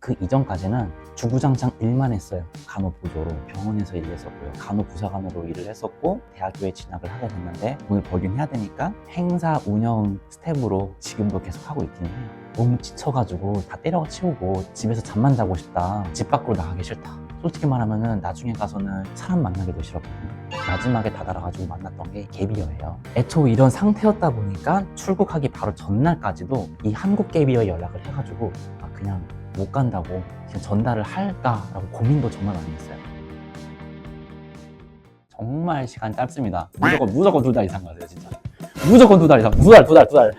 그 이전까지는 주구장창 일만 했어요. 간호보조로 병원에서 일했었고요. 간호부사관으로 일을 했었고 대학교에 진학을 하게 됐는데 돈을 벌긴 해야 되니까 행사 운영 스텝으로 지금도 계속 하고 있긴 해요. 너무 지쳐가지고 다 때려 치우고 집에서 잠만 자고 싶다. 집 밖으로 나가기 싫다. 솔직히 말하면은 나중에 가서는 사람 만나기도 싫었거든요. 마지막에 다다라가지고 만났던 게 갭이어예요. 애초 이런 상태였다 보니까 출국하기 바로 전날까지도 이 한국 갭이어에 연락을 해가지고 그냥 못 간다고 그냥 전달을 할까라고 고민도 정말 많이 했어요. 정말 시간 짧습니다. 무조건 2달 이상 가세요, 진짜. 무조건 2달 이상. 2달.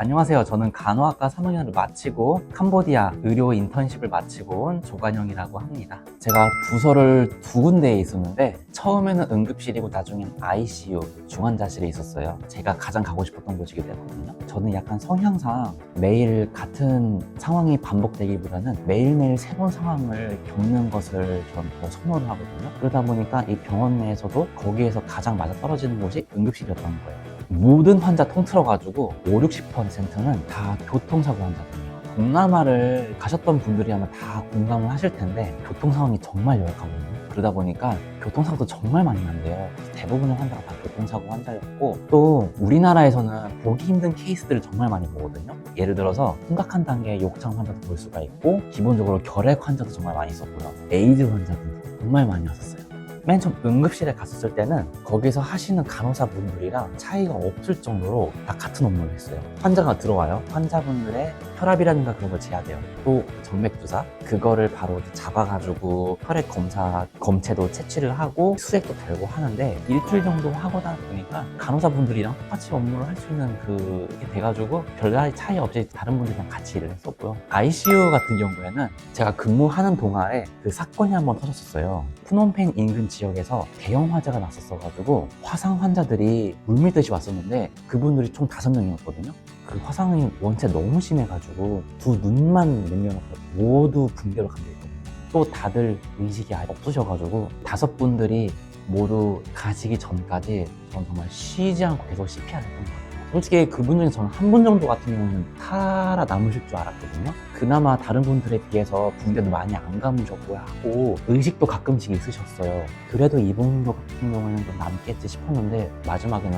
안녕하세요. 저는 간호학과 3학년을 마치고 캄보디아 의료 인턴십을 마치고 온 조관영이라고 합니다. 제가 부서를 2군데에 있었는데 처음에는 응급실이고 나중엔 ICU 중환자실에 있었어요. 제가 가장 가고 싶었던 곳이기도 했거든요. 저는 약간 성향상 매일 같은 상황이 반복되기보다는 매일매일 새로운 상황을 겪는 것을 전 더 선호를 하거든요. 그러다 보니까 이 병원 내에서도 거기에서 가장 맞아떨어지는 곳이 응급실이었던 거예요. 모든 환자 통틀어가지고 50~60%는 다 교통사고 환자들이에요. 동남아를 가셨던 분들이라면 다 공감을 하실 텐데 교통 상황이 정말 열악하거든요. 그러다 보니까 교통사고도 정말 많이 난대요. 대부분의 환자가 다 교통사고 환자였고 또 우리나라에서는 보기 힘든 케이스들을 정말 많이 보거든요. 예를 들어서 심각한 단계의 욕창 환자도 볼 수가 있고 기본적으로 결핵 환자도 정말 많이 있었고요. 에이즈 환자분도 정말 많이 왔었어요. 맨 처음 응급실에 갔었을 때는 거기서 하시는 간호사분들이랑 차이가 없을 정도로 다 같은 업무를 했어요. 환자가 들어와요. 환자분들의 혈압이라든가 그런 걸 재야 돼요. 또 정맥주사 그거를 바로 잡아가지고 혈액 검사 검체도 채취를 하고 수액도 달고 하는데 일주일 정도 하고다 보니까 간호사분들이랑 똑같이 업무를 할 수 있는 그게 돼가지고 별다른 차이 없이 다른 분들이랑 같이 일을 했었고요. ICU 같은 경우에는 제가 근무하는 동안에 그 사건이 한번 터졌었어요. 푸놈펜 인근 지역에서 대형 화재가 났었어가지고 화상 환자들이 물밀듯이 왔었는데 그분들이 총 5명이었거든요. 그 화상이 원체 너무 심해가지고 두 눈만 남겨놓고 모두 붕대로 감겨있거든요. 또 다들 의식이 아예 없으셔가지고 5분들이 모두 가시기 전까지 저는 정말 쉬지 않고 계속 CPR을 했던 것 같아요. 솔직히 그분 중에 저는 한 분 정도 같은 경우는 살아남으실 줄 알았거든요. 그나마 다른 분들에 비해서 붕대도 많이 안 감으셨고 하고 의식도 가끔씩 있으셨어요. 그래도 이분 같은 경우에는 좀 남겠지 싶었는데 마지막에는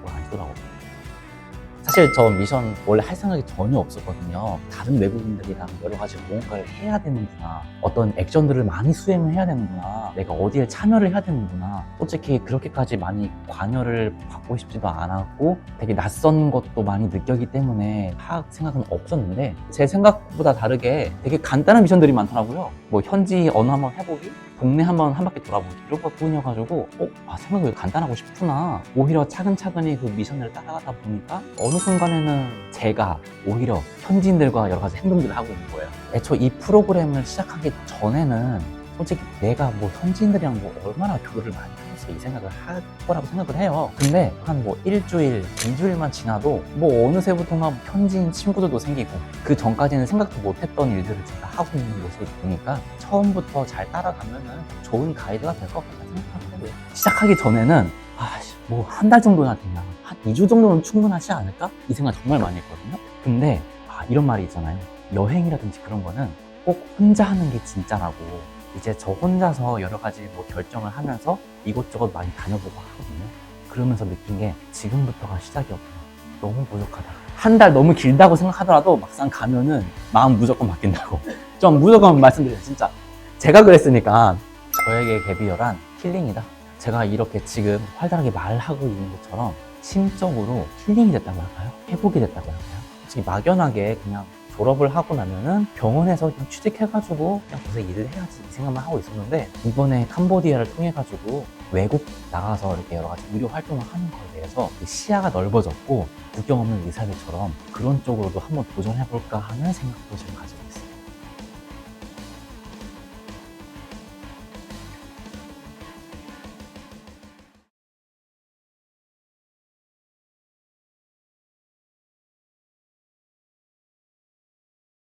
뭐 아니더라고요. 사실 저 미션 원래 할 생각이 전혀 없었거든요. 다른 외국인들이랑 여러 가지 무언가를 해야 되는구나. 어떤 액션들을 많이 수행을 해야 되는구나. 내가 어디에 참여를 해야 되는구나. 솔직히 그렇게까지 많이 관여를 받고 싶지도 않았고 되게 낯선 것도 많이 느꼈기 때문에 할 생각은 없었는데 제 생각보다 다르게 되게 간단한 미션들이 많더라고요. 뭐 현지 언어 한번 해보기? 동네 한번 한 바퀴 돌아보기 이런 것 뿐이어가지고 생각이 간단하고 싶구나. 오히려 차근차근히 그 미션을 따라가다 보니까 어느 순간에는 제가 오히려 현지인들과 여러 가지 행동들을 하고 있는 거예요. 애초 이 프로그램을 시작하기 전에는 솔직히 내가 뭐 현지인들이랑 뭐 얼마나 교류를 많이 하면서 이 생각을 할 거라고 생각을 해요. 근데 한 뭐 일주일, 2주일만 지나도 뭐 어느새부턴가 현지인 친구들도 생기고 그 전까지는 생각도 못했던 일들을 제가 하고 있는 모습을 보니까 처음부터 잘 따라가면은 좋은 가이드가 될 것 같다는 생각을 하고요. 시작하기 전에는 뭐 한 달 정도나 되냐, 한 2주 정도는 충분하지 않을까? 이 생각 정말 많이 했거든요. 근데 이런 말이 있잖아요. 여행이라든지 그런 거는 꼭 혼자 하는 게 진짜라고. 이제 저 혼자서 여러 가지 뭐 결정을 하면서 이곳저곳 많이 다녀보고 하거든요. 그러면서 느낀 게 지금부터가 시작이었구나. 너무 부족하다. 한 달 너무 길다고 생각하더라도 막상 가면은 마음 무조건 바뀐다고. 좀 무조건 말씀드려요, 진짜. 제가 그랬으니까 저에게 갭이어란 힐링이다. 제가 이렇게 지금 활달하게 말하고 있는 것처럼 심적으로 힐링이 됐다고 할까요? 회복이 됐다고 할까요? 솔직히 막연하게 그냥 졸업을 하고 나면은 병원에서 그냥 취직해가지고 그냥 거기서 일을 해야지 이 생각만 하고 있었는데 이번에 캄보디아를 통해가지고 외국 나가서 이렇게 여러 가지 의료 활동을 하는 거에 대해서 시야가 넓어졌고 국경 없는 의사들처럼 그런 쪽으로도 한번 도전해볼까 하는 생각도 지금 가지고